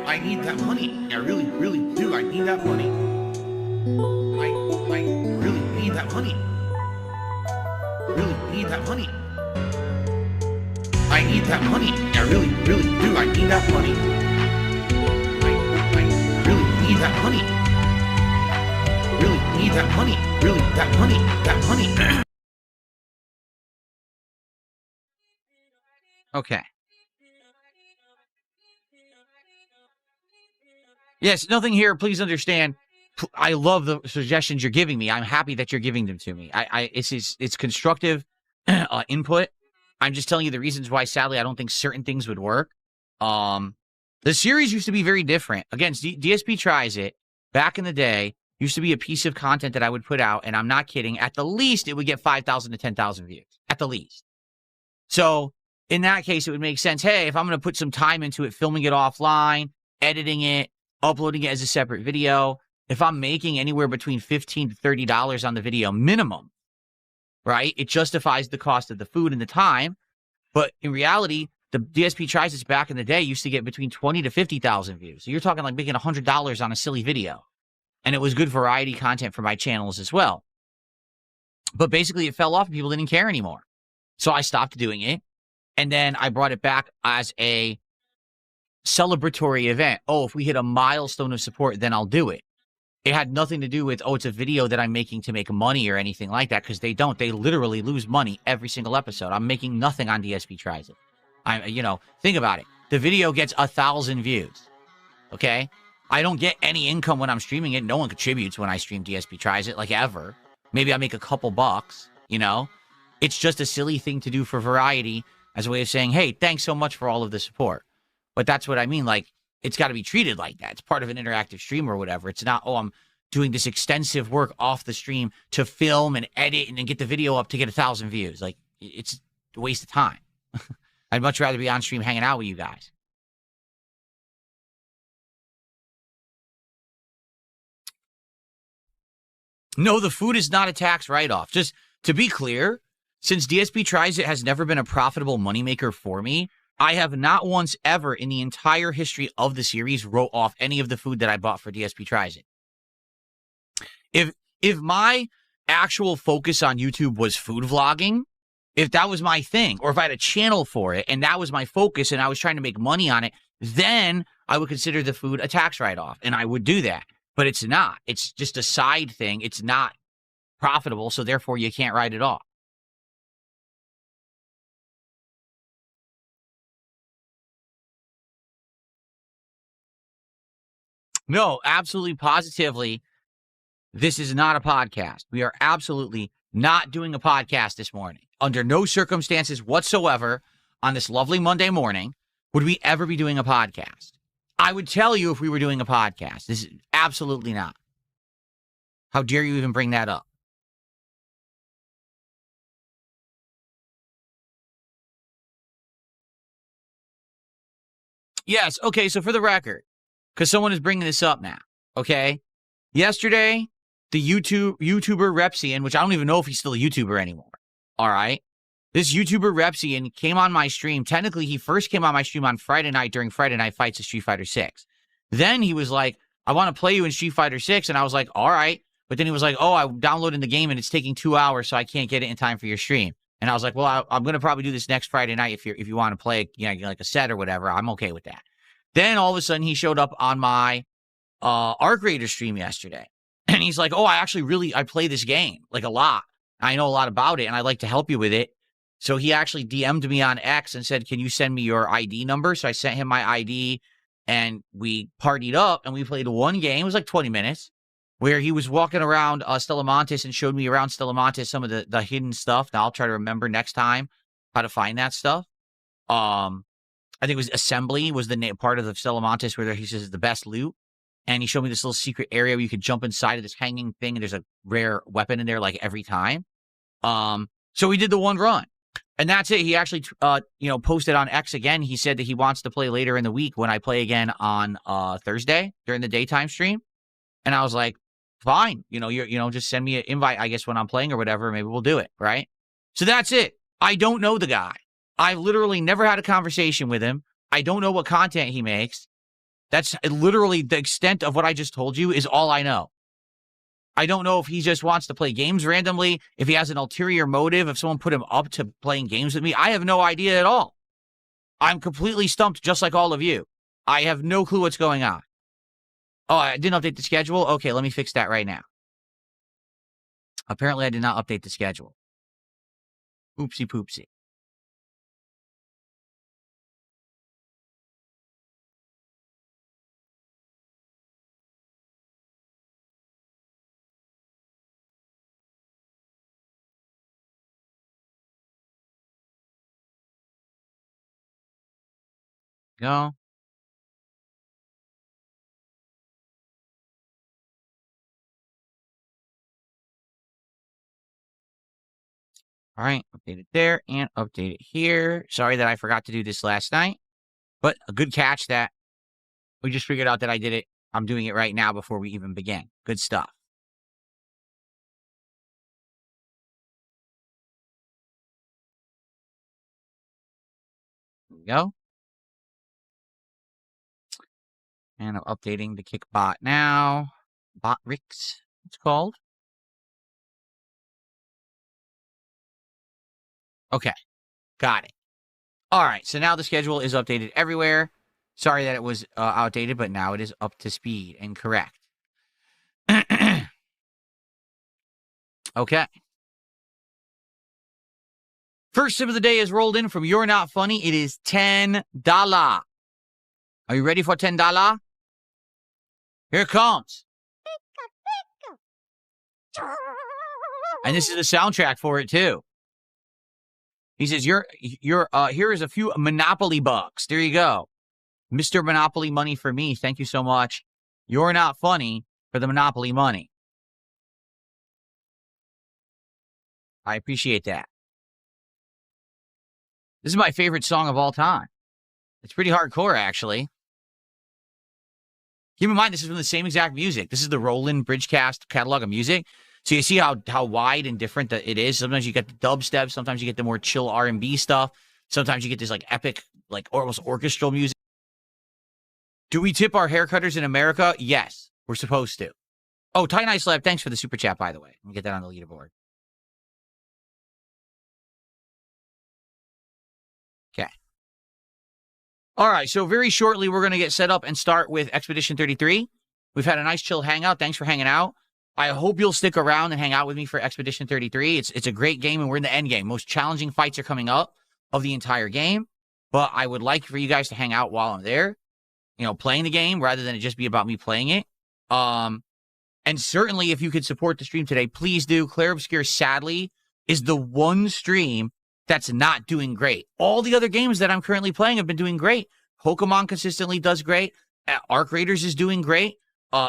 I need that money. I really, really do. I need that money. I really need that money. Really need that money. I need that money. I really, really do. I need that money. I really need that money. Really need that money. Really, that money. That money. Okay. Yes, nothing here. Please understand. I love the suggestions you're giving me. I'm happy that you're giving them to me. It's constructive input. I'm just telling you the reasons why, sadly, I don't think certain things would work. The series used to be very different. Again, DSP Tries It, back in the day, used to be a piece of content that I would put out, and I'm not kidding. At the least, it would get 5,000 to 10,000 views. At the least. So, in that case, it would make sense. Hey, if I'm going to put some time into it, filming it offline, editing it, uploading it as a separate video, if I'm making anywhere between $15 to $30 on the video minimum, right, it justifies the cost of the food and the time. But in reality, the DSP Tries It back in the day used to get between 20 to 50,000 views. So you're talking like making $100 on a silly video. And it was good variety content for my channels as well. But basically, it fell off and people didn't care anymore. So I stopped doing it. And then I brought it back as a celebratory event. Oh, if we hit a milestone of support, then I'll do it. It had nothing to do with, oh, it's a video that I'm making to make money or anything like that, because they don't. They literally lose money every single episode. I'm making nothing on DSP Tries It. Think about it. The video gets 1,000 views. Okay? I don't get any income when I'm streaming it. No one contributes when I stream DSP Tries It, like ever. Maybe I make a couple bucks, It's just a silly thing to do for variety as a way of saying, hey, thanks so much for all of the support. But that's what I mean. Like, it's got to be treated like that. It's part of an interactive stream or whatever. It's not, oh, I'm doing this extensive work off the stream to film and edit and then get the video up to get 1,000 views. Like, it's a waste of time. I'd much rather be on stream hanging out with you guys. No, the food is not a tax write-off. Just to be clear, since DSP Tries It has never been a profitable moneymaker for me, I have not once ever in the entire history of the series wrote off any of the food that I bought for DSP Tries It. If my actual focus on YouTube was food vlogging, if that was my thing, or if I had a channel for it and that was my focus and I was trying to make money on it, then I would consider the food a tax write-off and I would do that. But it's not. It's just a side thing. It's not profitable, so therefore you can't write it off. No, absolutely, positively, this is not a podcast. We are absolutely not doing a podcast this morning. Under no circumstances whatsoever on this lovely Monday morning would we ever be doing a podcast. I would tell you if we were doing a podcast. This is absolutely not. How dare you even bring that up? Yes, okay, so for the record, because someone is bringing this up now, okay? Yesterday, the YouTuber Repzian, which I don't even know if he's still a YouTuber anymore, all right? This YouTuber Repzian came on my stream. Technically, he first came on my stream on Friday night during Friday Night Fights of Street Fighter 6. Then he was like, I want to play you in Street Fighter 6, and I was like, all right. But then he was like, oh, I'm downloading the game, and it's taking 2 hours, so I can't get it in time for your stream. And I was like, well, I'm going to probably do this next Friday night if you want to play, like a set or whatever. I'm okay with that. Then all of a sudden he showed up on my Arc Raider stream yesterday. And he's like, oh, I play this game like a lot. I know a lot about it and I'd like to help you with it. So he actually DM'd me on X and said, can you send me your ID number? So I sent him my ID and we partied up and we played one game. It was like 20 minutes where he was walking around Stellamontis and showed me around Stellamontis some of the hidden stuff. Now I'll try to remember next time how to find that stuff. I think it was Assembly was the part of the Stellamontis where he says the best loot. And he showed me this little secret area where you could jump inside of this hanging thing. And there's a rare weapon in there like every time. So we did the one run. And that's it. He actually, posted on X again. He said that he wants to play later in the week when I play again on Thursday during the daytime stream. And I was like, fine. Just send me an invite, I guess, when I'm playing or whatever. Maybe we'll do it, right? So that's it. I don't know the guy. I've literally never had a conversation with him. I don't know what content he makes. That's literally the extent of what I just told you is all I know. I don't know if he just wants to play games randomly, if he has an ulterior motive, if someone put him up to playing games with me. I have no idea at all. I'm completely stumped just like all of you. I have no clue what's going on. Oh, I didn't update the schedule? Okay, let me fix that right now. Apparently, I did not update the schedule. Oopsie poopsie. Go. All right, update it there and update it here. Sorry that I forgot to do this last night, but a good catch that we just figured out that I did it. I'm doing it right now before we even began. Good stuff. There we go. And I'm updating the kick bot now. Bot Rix, it's called. Okay, got it. All right, so now the schedule is updated everywhere. Sorry that it was outdated, but now it is up to speed and correct. Okay. First sip of the day is rolled in from You're Not Funny. It is $10. Are you ready for $10? Here it comes. And this is the soundtrack for it, too. He says, here is a few Monopoly bucks. There you go. Mr. Monopoly money for me. Thank you so much. You're Not Funny for the Monopoly money. I appreciate that. This is my favorite song of all time. It's pretty hardcore, actually. Keep in mind, this is from the same exact music. This is the Roland Bridgecast catalog of music. So you see how wide and different that it is. Sometimes you get the dubstep. Sometimes you get the more chill R&B stuff. Sometimes you get this like epic, like almost orchestral music. Do we tip our haircutters in America? Yes, we're supposed to. Oh, Tight Nice Lab, thanks for the super chat, by the way. Let me get that on the leaderboard. Okay. All right, so very shortly, we're going to get set up and start with Expedition 33. We've had a nice chill hangout. Thanks for hanging out. I hope you'll stick around and hang out with me for Expedition 33. It's a great game, and we're in the end game. Most challenging fights are coming up of the entire game, but I would like for you guys to hang out while I'm there, you know, playing the game rather than it just be about me playing it. And certainly, if you could support the stream today, please do. Claire Obscure, sadly, is the one stream that's not doing great. All the other games that I'm currently playing have been doing great. Pokemon consistently does great. Arc Raiders is doing great.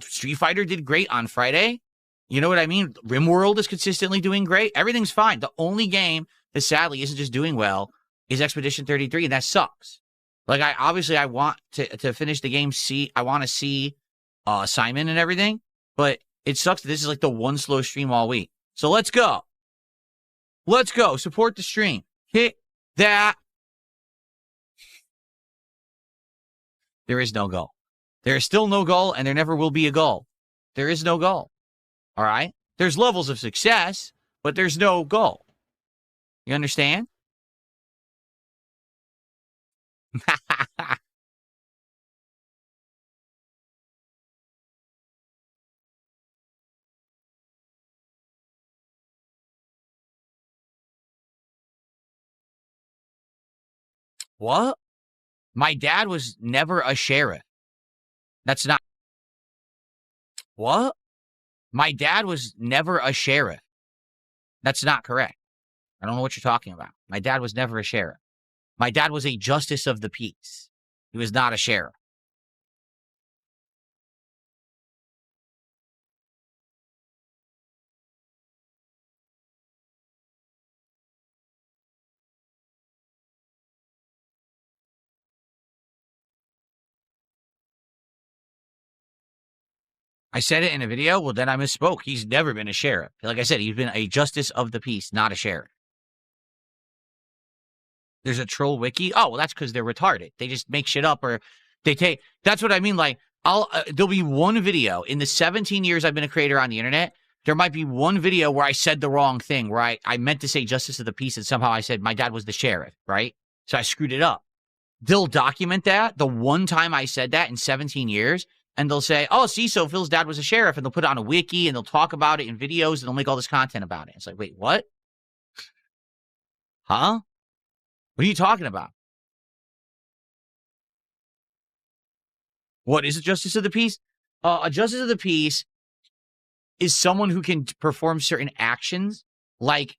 Street Fighter did great on Friday. You know what I mean? RimWorld is consistently doing great. Everything's fine. The only game that sadly isn't just doing well is Expedition 33, and that sucks. Like, I want to finish the game. I want to see Simon and everything, but it sucks that this is like the one slow stream all week. So let's go. Let's go. Support the stream. Hit that. There is no goal. There is still no goal, and there never will be a goal. There is no goal. All right? There's levels of success, but there's no goal. You understand? What? My dad was never a sheriff. That's not. What? My dad was never a sheriff. That's not correct. I don't know what you're talking about. My dad was never a sheriff. My dad was a justice of the peace. He was not a sheriff. I said it in a video. Well, then I misspoke. He's never been a sheriff. Like I said, he's been a justice of the peace, not a sheriff. There's a troll wiki. Oh, well, that's because they're retarded. They just make shit up or That's what I mean. Like, there'll be one video in the 17 years I've been a creator on the internet. There might be one video where I said the wrong thing, where I meant to say justice of the peace, and somehow I said my dad was the sheriff, right? So I screwed it up. They'll document that, the one time I said that in 17 years, and they'll say, oh, see, so Phil's dad was a sheriff, and they'll put it on a wiki, and they'll talk about it in videos, and they'll make all this content about it. It's like, wait, what? Huh? What are you talking about? What is a justice of the peace? A justice of the peace is someone who can perform certain actions, like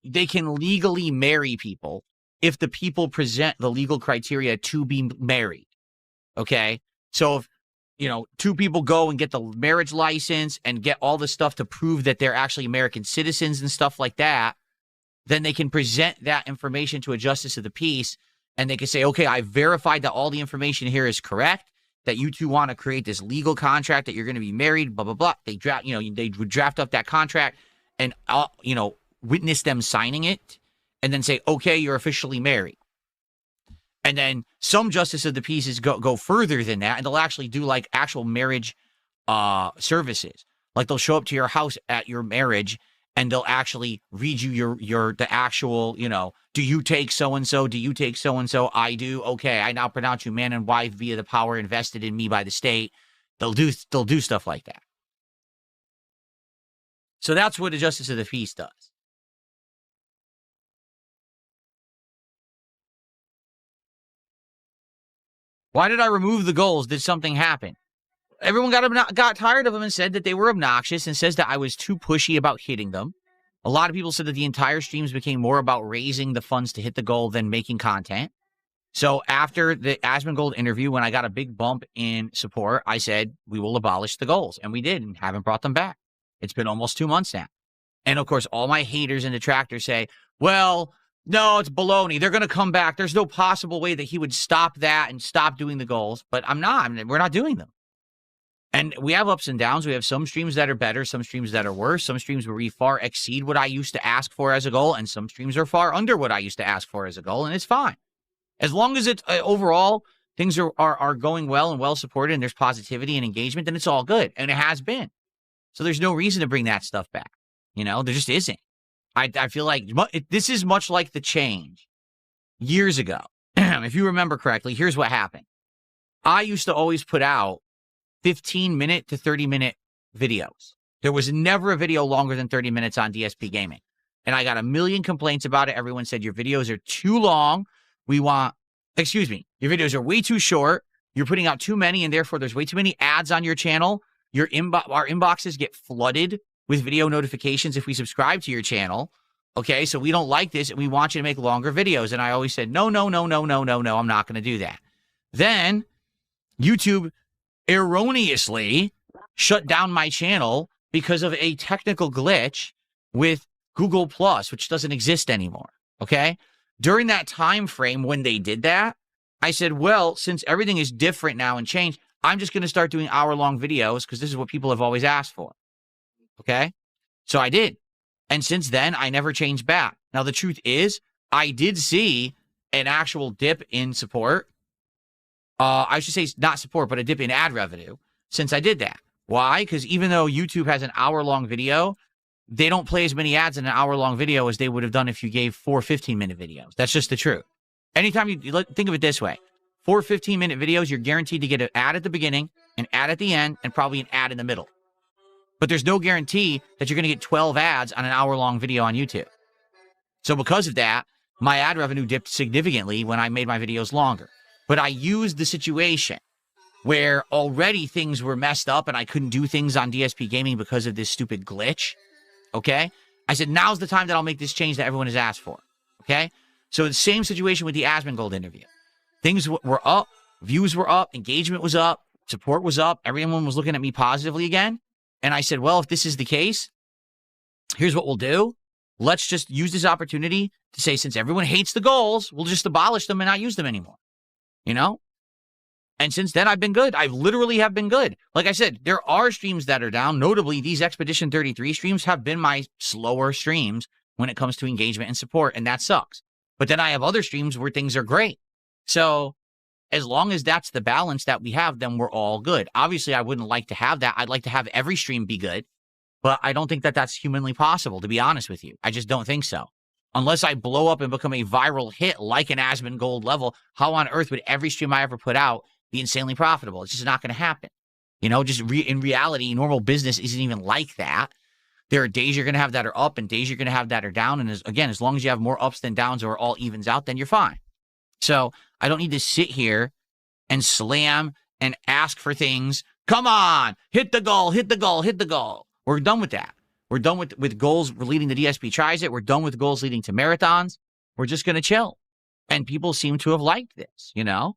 they can legally marry people if the people present the legal criteria to be married. Okay? So if, two people go and get the marriage license and get all the stuff to prove that they're actually American citizens and stuff like that, then they can present that information to a justice of the peace, and they can say, okay, I verified that all the information here is correct, that you two want to create this legal contract that you're going to be married, blah, blah, blah. They would draft up that contract and, witness them signing it and then say, okay, you're officially married. And then some justice of the peace go further than that, and they'll actually do like actual marriage services. Like they'll show up to your house at your marriage, and they'll actually read you the actual, do you take so-and-so? Do you take so-and-so? I do. Okay, I now pronounce you man and wife via the power invested in me by the state. They'll do stuff like that. So that's what a justice of the peace does. Why did I remove the goals? Did something happen? Everyone got tired of them and said that they were obnoxious, and says that I was too pushy about hitting them. A lot of people said that the entire streams became more about raising the funds to hit the goal than making content. So after the Asmongold interview, when I got a big bump in support, I said, we will abolish the goals. And we did, and haven't brought them back. It's been almost 2 months now. And of course, all my haters and detractors say, well, no, it's baloney. They're going to come back. There's no possible way that he would stop that and stop doing the goals. But I'm not. We're not doing them. And we have ups and downs. We have some streams that are better, some streams that are worse, some streams where we far exceed what I used to ask for as a goal, and some streams are far under what I used to ask for as a goal, and it's fine. As long as it's overall things are going well and well supported and there's positivity and engagement, then it's all good, and it has been. So there's no reason to bring that stuff back. There just isn't. I feel like this is much like the change years ago. If you remember correctly, here's what happened. I used to always put out 15-minute to 30-minute videos. There was never a video longer than 30 minutes on DSP Gaming. And I got a million complaints about it. Everyone said, your videos are too long. Your videos are way too short. You're putting out too many, and therefore there's way too many ads on your channel. Our inboxes get flooded with video notifications if we subscribe to your channel. Okay, so we don't like this, and we want you to make longer videos. And I always said, no, I'm not going to do that. Then YouTube erroneously shut down my channel because of a technical glitch with Google Plus, which doesn't exist anymore. Okay? During that time frame when they did that, I said, well, since everything is different now and changed, I'm just going to start doing hour-long videos because this is what people have always asked for. Okay? So I did. And since then, I never changed back. Now, the truth is, I did see an actual dip in support. I should say not support, but a dip in ad revenue since I did that. Why? Because even though YouTube has an hour-long video, they don't play as many ads in an hour-long video as they would have done if you gave 4 15-minute videos. That's just the truth. Anytime you think of it this way, 4 15-minute videos, you're guaranteed to get an ad at the beginning, an ad at the end, and probably an ad in the middle. But there's no guarantee that you're going to get 12 ads on an hour-long video on YouTube. So because of that, my ad revenue dipped significantly when I made my videos longer. But I used the situation where already things were messed up and I couldn't do things on DSP Gaming because of this stupid glitch. Okay? I said, now's the time that I'll make this change that everyone has asked for. Okay? So the same situation with the Asmongold interview. Things were up, views were up, engagement was up, support was up, everyone was looking at me positively again. And I said, well, if this is the case, here's what we'll do. Let's just use this opportunity to say, since everyone hates the goals, we'll just abolish them and not use them anymore. And since then, I've been good. I literally have been good. Like I said, there are streams that are down. Notably, these Expedition 33 streams have been my slower streams when it comes to engagement and support, and that sucks. But then I have other streams where things are great. So As long as that's the balance that we have, then we're all good. Obviously, I wouldn't like to have that. I'd like to have every stream be good, but I don't think that that's humanly possible, to be honest with you. I just don't think so. Unless I blow up and become a viral hit like an Asmongold level, how on earth would every stream I ever put out be insanely profitable? It's just not going to happen. You know, just in reality, normal business isn't even like that. There are days you're going to have that are up and days you're going to have that are down. And again, as long as you have more ups than downs or all evens out, then you're fine. So I don't need to sit here and slam and ask for things. Come on, hit the goal, hit the goal, hit the goal. We're done with that. We're done with goals leading to DSP Tries It. We're done with goals leading to marathons. We're just going to chill. And people seem to have liked this, you know?